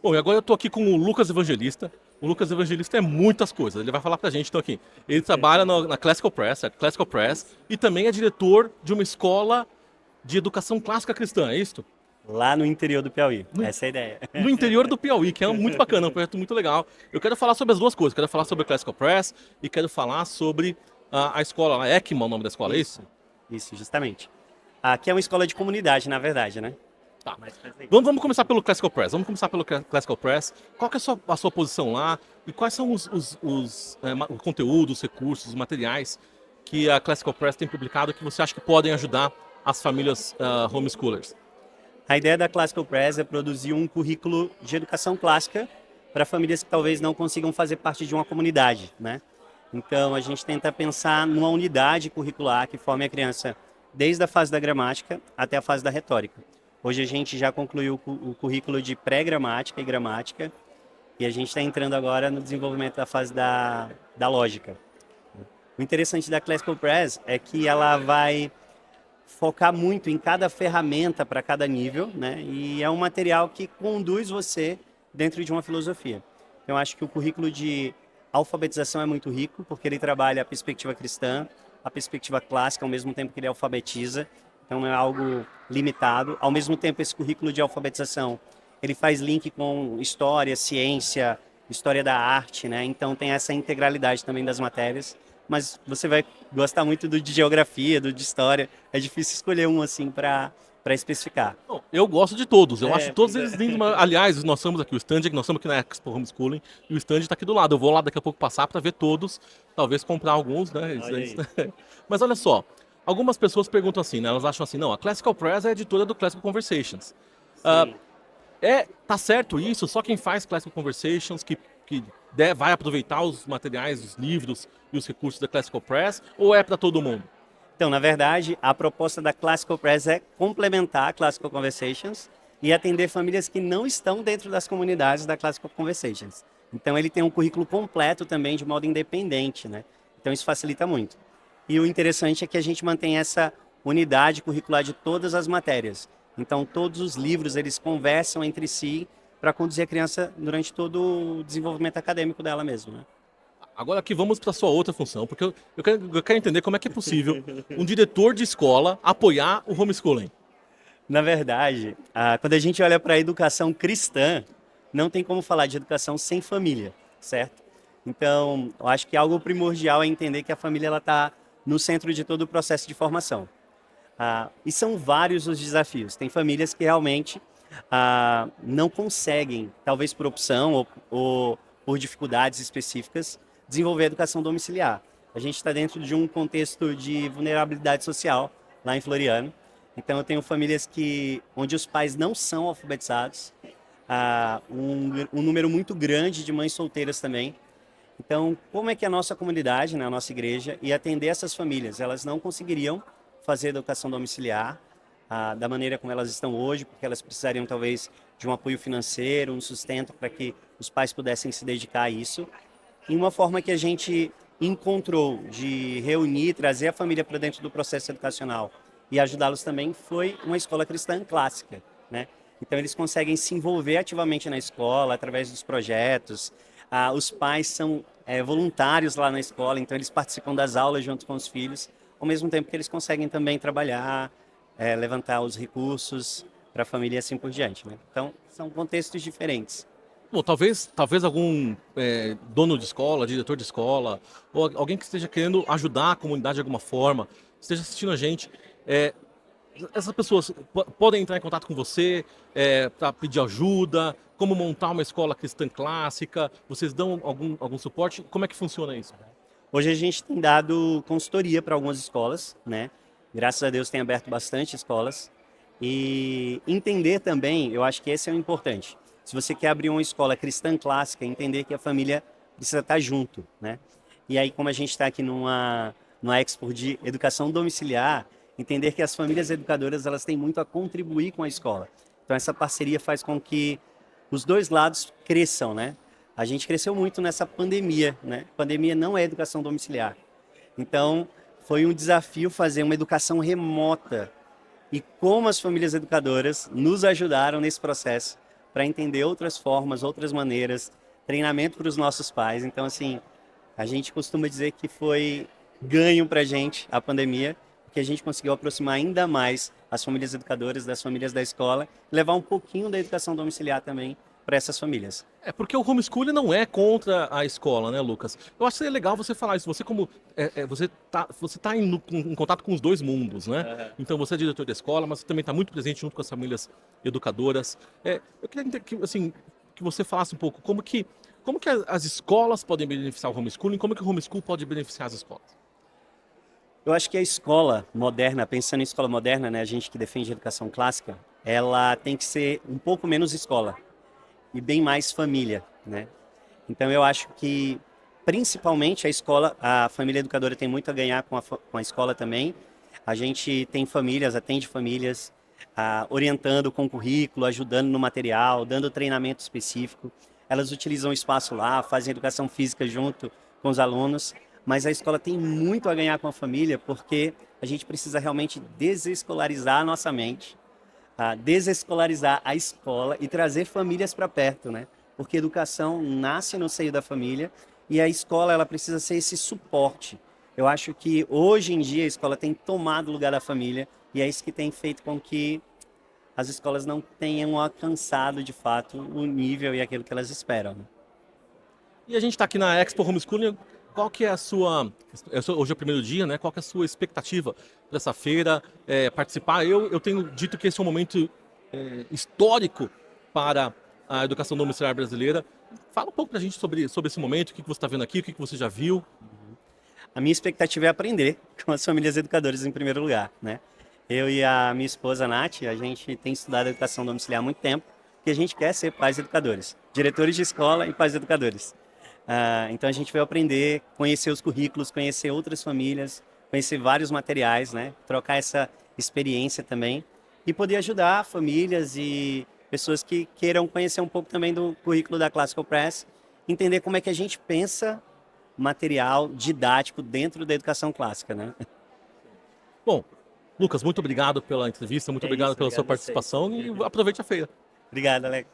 Bom, e agora eu tô aqui com o Lucas Evangelista. O Lucas Evangelista é muitas coisas, ele vai falar pra gente então aqui. Ele trabalha na Classical Press, e também é diretor de uma escola de educação clássica cristã, é isso? Lá no interior do Piauí. No, Essa é a ideia. no interior do Piauí, que é muito bacana, um projeto muito legal. Eu quero falar sobre as duas coisas, quero falar sobre a Classical Press e quero falar sobre a escola, a ECMA, o nome da escola, é isso? Isso, justamente. Aqui é uma escola de comunidade, na verdade, né? Tá. Mas faz aí. Vamos começar pelo Classical Press. Vamos começar pelo Classical Press. Qual que é a sua posição lá? E quais são o conteúdo, os recursos, os materiais que a Classical Press tem publicado que você acha que podem ajudar as famílias homeschoolers? A ideia da Classical Press é produzir um currículo de educação clássica para famílias que talvez não consigam fazer parte de uma comunidade, né? Então, a gente tenta pensar numa unidade curricular que forme a criança desde a fase da gramática até a fase da retórica. Hoje a gente já concluiu o currículo de pré-gramática e gramática e a gente está entrando agora no desenvolvimento da fase da lógica. O interessante da Classical Press é que ela vai focar muito em cada ferramenta para cada nível, né? E é um material que conduz você dentro de uma filosofia. Então, eu acho que o currículo de alfabetização é muito rico, porque ele trabalha a perspectiva cristã, a perspectiva clássica, ao mesmo tempo que ele alfabetiza. Então, não é algo limitado. Ao mesmo tempo, esse currículo de alfabetização, ele faz link com história, ciência, história da arte, né? Então, tem essa integralidade também das matérias. Mas você vai gostar muito do de geografia, do de história. É difícil escolher um assim para especificar. Bom, eu gosto de todos, eu acho todos Pois eles é. lindos. Aliás, nós estamos aqui, nós estamos aqui na Expo Homeschooling e o stand está aqui do lado. Eu vou lá daqui a pouco passar para ver todos, talvez comprar alguns, né? Olha aí. Mas olha só, algumas pessoas perguntam assim, né? Elas acham assim, não, a Classical Press é a editora do Classical Conversations. Ah, Sim. tá certo isso? Só quem faz Classical Conversations que vai aproveitar os materiais, os livros e os recursos da Classical Press? Ou é para todo mundo? Então, na verdade, a proposta da Classical Press é complementar a Classical Conversations e atender famílias que não estão dentro das comunidades da Classical Conversations. Então, ele tem um currículo completo também de modo independente, né? Então, isso facilita muito. E o interessante é que a gente mantém essa unidade curricular de todas as matérias. Então, todos os livros, eles conversam entre si para conduzir a criança durante todo o desenvolvimento acadêmico dela mesmo, né? Agora aqui vamos para sua outra função, porque eu quero entender como é que é possível um diretor de escola apoiar o homeschooling. Na verdade, quando a gente olha para a educação cristã, não tem como falar de educação sem família, certo? Então, eu acho que algo primordial é entender que a família ela está no centro de todo o processo de formação. E são vários os desafios. Tem famílias que realmente não conseguem, talvez por opção ou por dificuldades específicas, desenvolver a educação domiciliar. A gente está dentro de um contexto de vulnerabilidade social lá em Floriano. Então, eu tenho famílias onde os pais não são alfabetizados, um número muito grande de mães solteiras também. Então, como é que a nossa comunidade, né, a nossa igreja, ia atender essas famílias? Elas não conseguiriam fazer educação domiciliar da maneira como elas estão hoje, porque elas precisariam talvez de um apoio financeiro, um sustento para que os pais pudessem se dedicar a isso. E uma forma que a gente encontrou de reunir, trazer a família para dentro do processo educacional e ajudá-los também foi uma escola cristã clássica, né? Então eles conseguem se envolver ativamente na escola através dos projetos. Os pais são voluntários lá na escola, então eles participam das aulas junto com os filhos, ao mesmo tempo que eles conseguem também trabalhar, levantar os recursos para a família e assim por diante, né? Então são contextos diferentes. Bom, talvez algum dono de escola, diretor de escola, ou alguém que esteja querendo ajudar a comunidade de alguma forma, esteja assistindo a gente. é, Essas pessoas podem entrar em contato com você para pedir ajuda, como montar uma escola cristã clássica, vocês dão algum suporte? Como é que funciona isso? Hoje a gente tem dado consultoria para algumas escolas, né? Graças a Deus tem aberto bastante escolas. E entender também, eu acho que esse é o importante. Se você quer abrir uma escola cristã clássica, entender que a família precisa estar junto, né? E aí, como a gente está aqui numa Expo de educação domiciliar, entender que as famílias educadoras elas têm muito a contribuir com a escola. Então, essa parceria faz com que os dois lados cresçam, né? A gente cresceu muito nessa pandemia, né? Pandemia não é educação domiciliar. Então, foi um desafio fazer uma educação remota e como as famílias educadoras nos ajudaram nesse processo, para entender outras formas, outras maneiras, treinamento para os nossos pais. Então, assim, a gente costuma dizer que foi ganho para a gente a pandemia, porque a gente conseguiu aproximar ainda mais as famílias educadoras das famílias da escola, levar um pouquinho da educação domiciliar também para essas famílias. É porque o homeschooling não é contra a escola, né, Lucas? Eu acho que é legal você falar isso. Você como você tá em contato com os dois mundos, né? Então você é diretor da escola, mas você também está muito presente junto com as famílias educadoras. Eu queria que, assim, que você falasse um pouco como que as escolas podem beneficiar o homeschooling, como que o homeschool pode beneficiar as escolas. Eu acho que a escola moderna, pensando em escola moderna, né, a gente que defende a educação clássica, ela tem que ser um pouco menos escola e bem mais família, né? Então eu acho que principalmente a escola, a família educadora tem muito a ganhar com a escola também. A gente tem famílias, atende famílias, orientando com currículo, ajudando no material, dando treinamento específico. Elas utilizam o espaço lá, fazem educação física junto com os alunos, mas a escola tem muito a ganhar com a família porque a gente precisa realmente desescolarizar a nossa mente, desescolarizar a escola e trazer famílias para perto, né? Porque educação nasce no seio da família e a escola ela precisa ser esse suporte. Eu acho que hoje em dia a escola tem tomado o lugar da família e é isso que tem feito com que as escolas não tenham alcançado de fato o nível e aquilo que elas esperam, né? E a gente está aqui na Expo Homeschooling. Qual que é a sua... Hoje é o primeiro dia, né? Qual que é a sua expectativa para essa feira, participar? Eu tenho dito que esse é um momento histórico para a educação domiciliar brasileira. Fala um pouco para a gente sobre esse momento, o que você está vendo aqui, o que você já viu. A minha expectativa é aprender com as famílias educadoras em primeiro lugar, né? Eu e a minha esposa, Nath, a gente tem estudado educação domiciliar há muito tempo, porque a gente quer ser pais educadores, diretores de escola e pais educadores. Então a gente veio aprender, conhecer os currículos, conhecer outras famílias, conhecer vários materiais, né? Trocar essa experiência também e poder ajudar famílias e pessoas que queiram conhecer um pouco também do currículo da Classical Press, entender como é que a gente pensa material didático dentro da educação clássica, né? Bom, Lucas, muito obrigado pela entrevista, muito É obrigado isso, pela sua obrigado a vocês. participação e aproveite a feira. Obrigado, Alex.